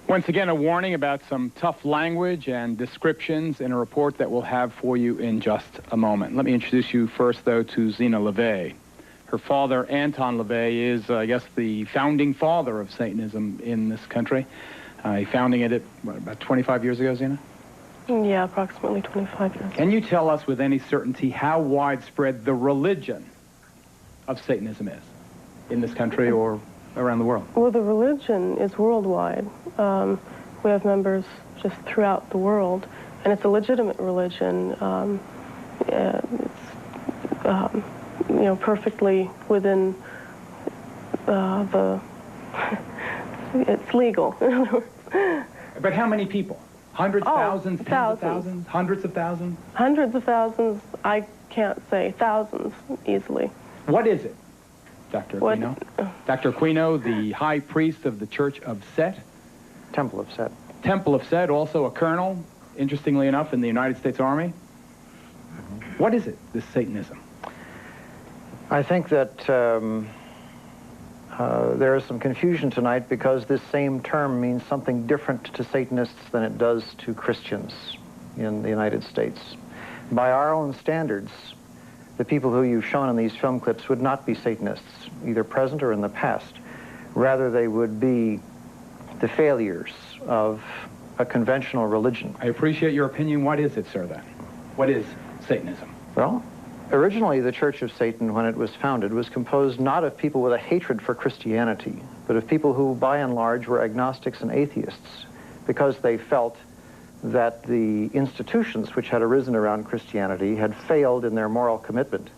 Once again, a warning about some tough language and descriptions in a report that we'll have for you in just a moment. Let me introduce you first, though, to Zena LaVey. Her father, Anton LaVey, is, I guess, the founding father of Satanism in this country. He founding it about 25 years ago, Zena? Yeah, approximately 25 years. Can you tell us with any certainty how widespread the religion of Satanism is in this country or around the world? Well, the religion is worldwide. We have members just throughout the world, and it's a legitimate religion. It's perfectly within it's legal. But how many people? Hundreds, thousands, tens of thousands. thousands, hundreds of thousands? Hundreds of thousands, I can't say. Thousands, easily. What is it, Dr. Aquino? Dr. Aquino, the high priest of the Church of Set? Temple of Set. Temple of Set, also a colonel, interestingly enough, in the United States Army. What is it, this Satanism? I think that there is some confusion tonight because this same term means something different to Satanists than it does to Christians in the United States. By our own standards, the people who you've shown in these film clips would not be Satanists, either present or in the past. Rather, they would be the failures of a conventional religion. I appreciate your opinion. What is it, sir, then? What is Satanism? Well, originally the Church of Satan, when it was founded, was composed not of people with a hatred for Christianity, but of people who, by and large, were agnostics and atheists, because they felt that the institutions which had arisen around Christianity had failed in their moral commitment.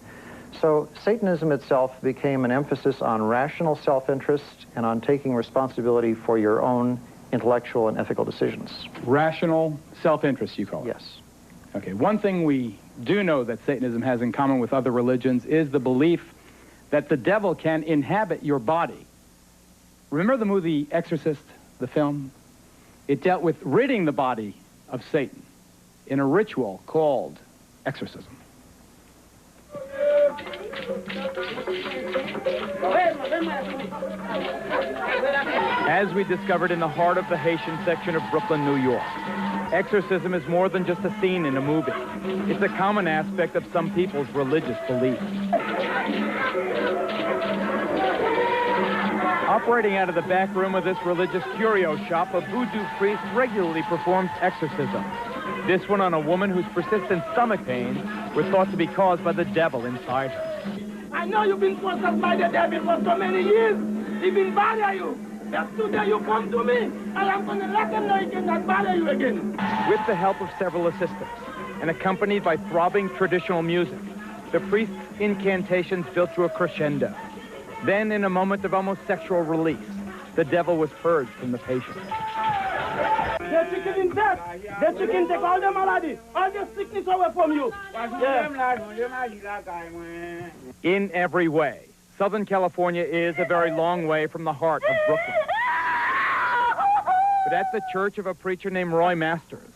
So Satanism itself became an emphasis on rational self-interest and on taking responsibility for your own intellectual and ethical decisions. Rational self-interest, you call it? Yes. Okay, one thing we do know that Satanism has in common with other religions is the belief that the devil can inhabit your body. Remember the movie Exorcist, the film? It dealt with ridding the body of Satan in a ritual called exorcism. As we discovered in the heart of the Haitian section of Brooklyn, New York, exorcism is more than just a scene in a movie. It's a common aspect of some people's religious beliefs. Operating out of the back room of this religious curio shop, a voodoo priest regularly performs exorcism. This one on a woman whose persistent stomach pains were thought to be caused by the devil inside her. I know you've been possessed by the devil for so many years. He been bother you. But today you come to me, and I'm going to let them know he cannot bother you again. With the help of several assistants, and accompanied by throbbing traditional music, the priest's incantations built to a crescendo. Then, in a moment of almost sexual release, the devil was purged from the patient. The chicken in death. The chicken take all the malady, all the sickness away from you. Yeah. In every way, Southern California is a very long way from the heart of Brooklyn. But at the church of a preacher named Roy Masters,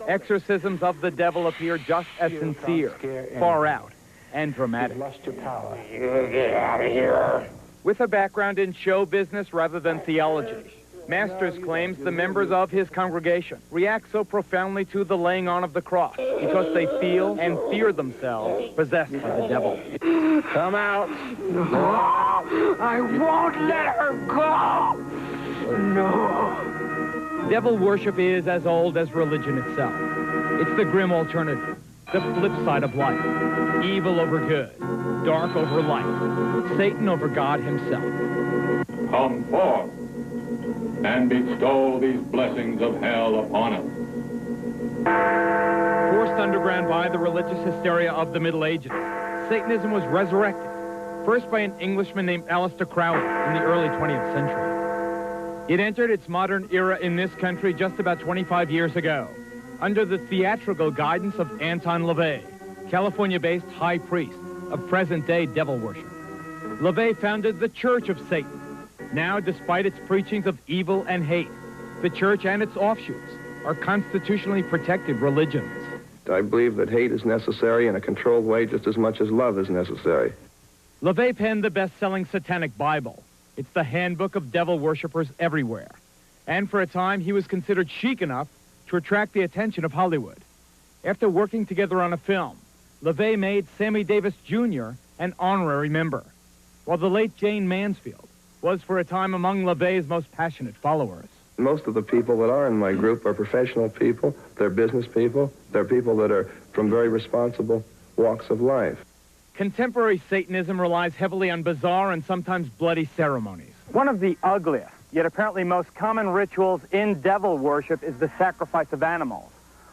exorcisms of the devil appear just as sincere, far out, and dramatic. You get out of here. With a background in show business rather than theology, Masters claims the members of his congregation react so profoundly to the laying on of the cross because they feel and fear themselves possessed by the devil. Come out. No, I won't let her go. No. Devil worship is as old as religion itself. It's the grim alternative, the flip side of life. Evil over good, dark over light, Satan over God himself. Come forth and bestow these blessings of hell upon us. Forced underground by the religious hysteria of the Middle Ages, Satanism was resurrected, first by an Englishman named Aleister Crowley in the early 20th century. It entered its modern era in this country just about 25 years ago, under the theatrical guidance of Anton LaVey, California-based high priest of present-day devil worship. LaVey founded the Church of Satan. Now, despite its preachings of evil and hate, the church and its offshoots are constitutionally protected religions. I believe that hate is necessary in a controlled way just as much as love is necessary. LaVey penned the best-selling Satanic Bible. It's the handbook of devil worshippers everywhere. And for a time, he was considered chic enough to attract the attention of Hollywood. After working together on a film, LaVey made Sammy Davis Jr. an honorary member, while the late Jane Mansfield was for a time among LaVey's most passionate followers. Most of the people that are in my group are professional people, they're business people, they're people that are from very responsible walks of life. Contemporary Satanism relies heavily on bizarre and sometimes bloody ceremonies. One of the ugliest, yet apparently most common rituals in devil worship is the sacrifice of animals,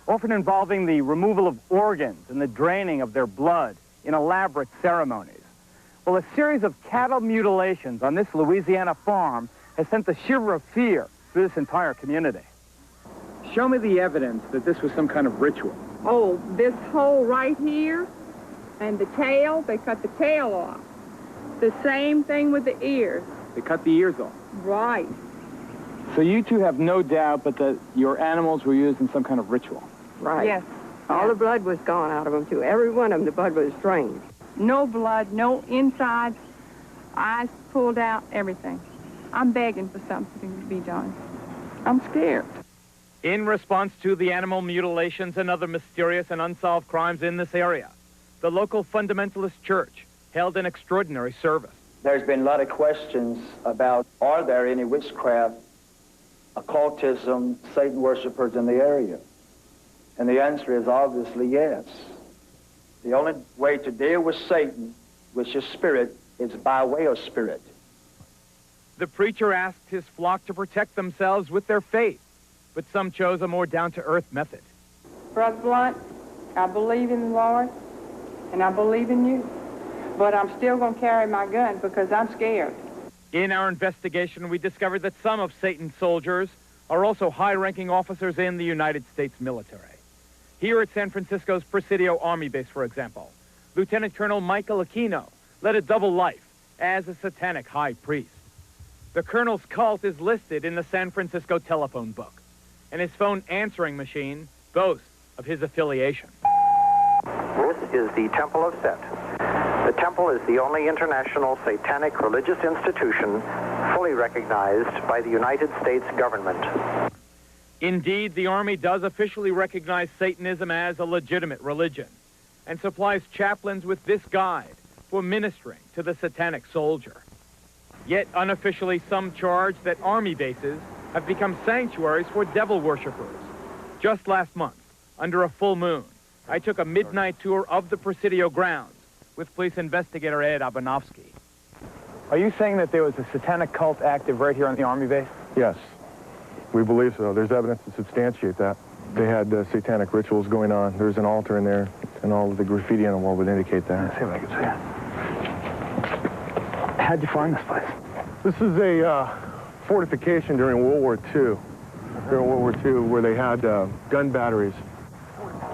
often involving the removal of organs and the draining of their blood in elaborate ceremonies. Well, a series of cattle mutilations on this Louisiana farm has sent the shiver of fear through this entire community. Show me the evidence that this was some kind of ritual. Oh, this hole right here and the tail, they cut the tail off. The same thing with the ears. They cut the ears off. Right. So you two have no doubt but that your animals were used in some kind of ritual. Right. Yes. All the blood was gone out of them, too. Every one of them, the blood was drained. No blood, no insides, eyes pulled out, everything. I'm begging for something to be done. I'm scared. In response to the animal mutilations and other mysterious and unsolved crimes in this area, the local fundamentalist church held an extraordinary service. There's been a lot of questions about, are there any witchcraft, occultism, Satan worshipers in the area? And the answer is obviously yes. The only way to deal with Satan, which is spirit, is by way of spirit. The preacher asked his flock to protect themselves with their faith, but some chose a more down-to-earth method. Brother Blunt, I believe in the Lord, and I believe in you. But I'm still going to carry my gun because I'm scared. In our investigation, we discovered that some of Satan's soldiers are also high-ranking officers in the United States military. Here at San Francisco's Presidio Army Base, for example, Lieutenant Colonel Michael Aquino led a double life as a satanic high priest. The colonel's cult is listed in the San Francisco telephone book, and his phone answering machine boasts of his affiliation. This is the Temple of Set. The temple is the only international satanic religious institution fully recognized by the United States government. Indeed, the Army does officially recognize Satanism as a legitimate religion and supplies chaplains with this guide for ministering to the satanic soldier. Yet unofficially, some charge that Army bases have become sanctuaries for devil worshippers. Just last month, under a full moon, I took a midnight tour of the Presidio grounds with police investigator Ed Abanofsky. Are you saying that there was a satanic cult active right here on the Army base? Yes, we believe so. There's evidence to substantiate that. They had satanic rituals going on. There's an altar in there, and all of the graffiti on the wall would indicate that. Let's see what I can see. How'd you find this place? This is a fortification during World War II. During World War II, where they had gun batteries.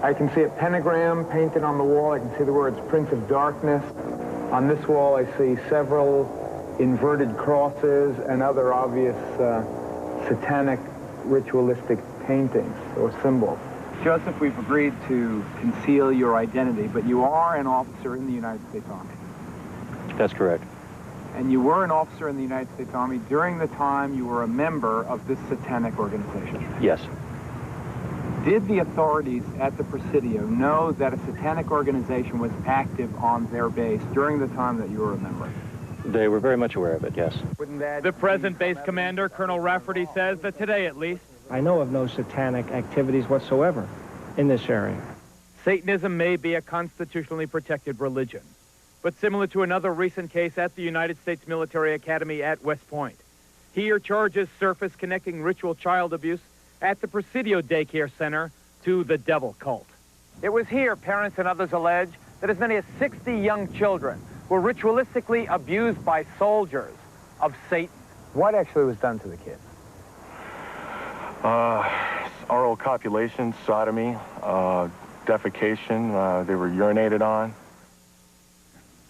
I can see a pentagram painted on the wall. I can see the words Prince of Darkness. On this wall, I see several inverted crosses and other obvious satanic ritualistic paintings or symbols. Joseph, we've agreed to conceal your identity, but you are an officer in the United States Army. That's correct. And you were an officer in the United States Army during the time you were a member of this satanic organization. Yes. Did the authorities at the Presidio know that a satanic organization was active on their base during the time that you were a member? They were very much aware of it, yes. The present base commander, Colonel Rafferty, says that today, at least, I know of no satanic activities whatsoever in this area. Satanism may be a constitutionally protected religion, but similar to another recent case at the United States Military Academy at West Point, here charges surface connecting ritual child abuse at the Presidio Daycare Center to the devil cult. It was here, parents and others allege, that as many as 60 young children were ritualistically abused by soldiers of Satan. What actually was done to the kids? Oral copulation, sodomy, defecation. They were urinated on.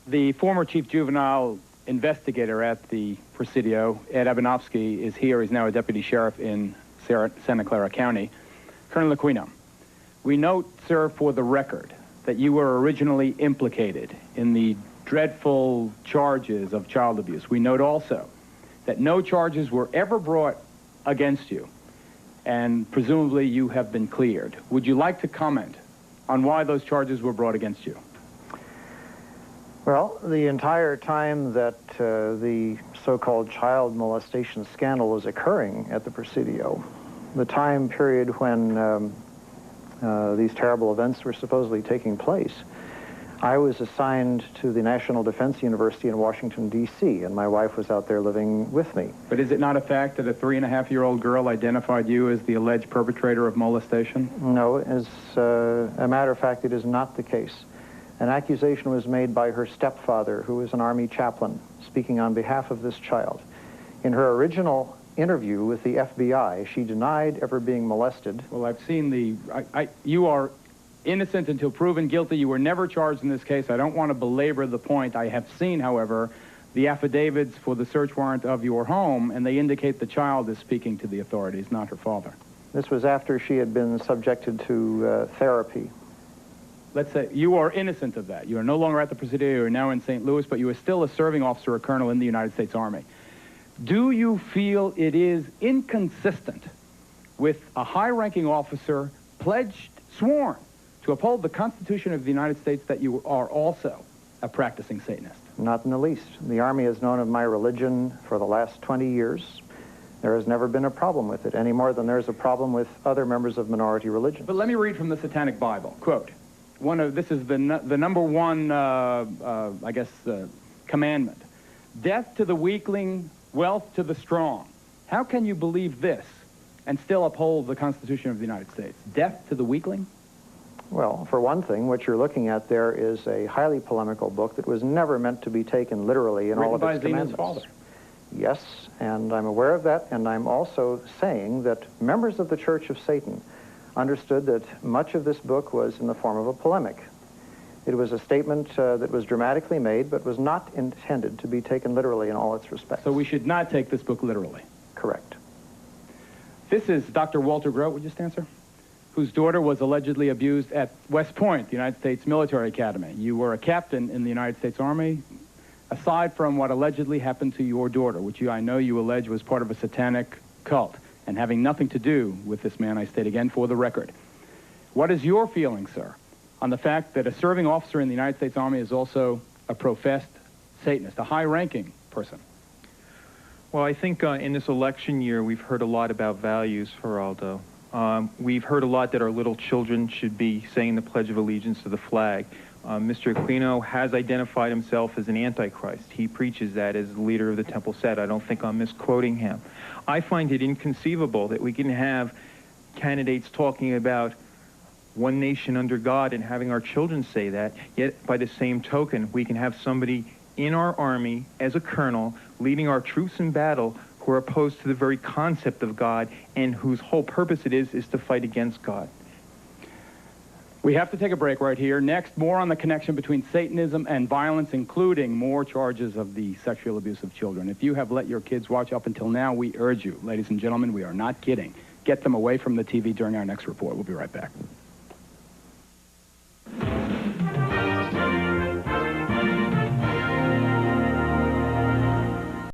The former chief juvenile investigator at the Presidio, Ed Abanofsky, is here. He's now a deputy sheriff in Santa Clara County. Colonel Aquino, we note, sir, for the record, that you were originally implicated in the dreadful charges of child abuse. We note also that no charges were ever brought against you, and presumably you have been cleared. Would you like to comment on why those charges were brought against you? Well, the entire time that the so-called child molestation scandal was occurring at the Presidio, the time period when these terrible events were supposedly taking place, I was assigned to the National Defense University in Washington, D.C., and my wife was out there living with me. But is it not a fact that a 3.5-year-old girl identified you as the alleged perpetrator of molestation? No, as a matter of fact, it is not the case. An accusation was made by her stepfather, who was an Army chaplain, speaking on behalf of this child. In her original interview with the FBI, she denied ever being molested. Well, I've seen the... you are innocent until proven guilty. You were never charged in this case. I don't want to belabor the point. I have seen, however, the affidavits for the search warrant of your home, and they indicate the child is speaking to the authorities, not her father. This was after she had been subjected to therapy. Let's say you are innocent of that. You are no longer at the Presidio. You are now in St. Louis, but you are still a serving officer or colonel in the United States Army. Do you feel it is inconsistent with a high-ranking officer pledged, sworn, to uphold the Constitution of the United States that you are also a practicing Satanist? Not in the least. The Army has known of my religion for the last 20 years. There has never been a problem with it, any more than there's a problem with other members of minority religions. But let me read from the Satanic Bible. Quote, this is the number one, I guess, commandment. Death to the weakling, wealth to the strong. How can you believe this and still uphold the Constitution of the United States? Death to the weakling? Well, for one thing, what you're looking at there is a highly polemical book that was never meant to be taken literally in all of its commandments. Father. Yes, and I'm aware of that, and I'm also saying that members of the Church of Satan understood that much of this book was in the form of a polemic. It was a statement that was dramatically made, but was not intended to be taken literally in all its respects. So we should not take this book literally? Correct. This is Dr. Walter Grote, would you stand, sir? Whose daughter was allegedly abused at West Point, the United States Military Academy. You were a captain in the United States Army. Aside from what allegedly happened to your daughter, which I know you allege was part of a satanic cult, and having nothing to do with this man, I state again for the record, what is your feeling, sir, on the fact that a serving officer in the United States Army is also a professed Satanist, a high-ranking person? Well, I think in this election year, we've heard a lot about values, Geraldo. We've heard a lot that our little children should be saying the Pledge of Allegiance to the flag. Mr. Aquino has identified himself as an antichrist. He preaches that as the leader of the Temple Set. I don't think I'm misquoting him. I find it inconceivable that we can have candidates talking about one nation under God and having our children say that, yet by the same token, we can have somebody in our Army as a colonel leading our troops in battle who are opposed to the very concept of God and whose whole purpose it is to fight against God. We have to take a break right here. Next, more on the connection between Satanism and violence, including more charges of the sexual abuse of children. If you have let your kids watch up until now, we urge you, ladies and gentlemen, we are not kidding. Get them away from the TV during our next report. We'll be right back.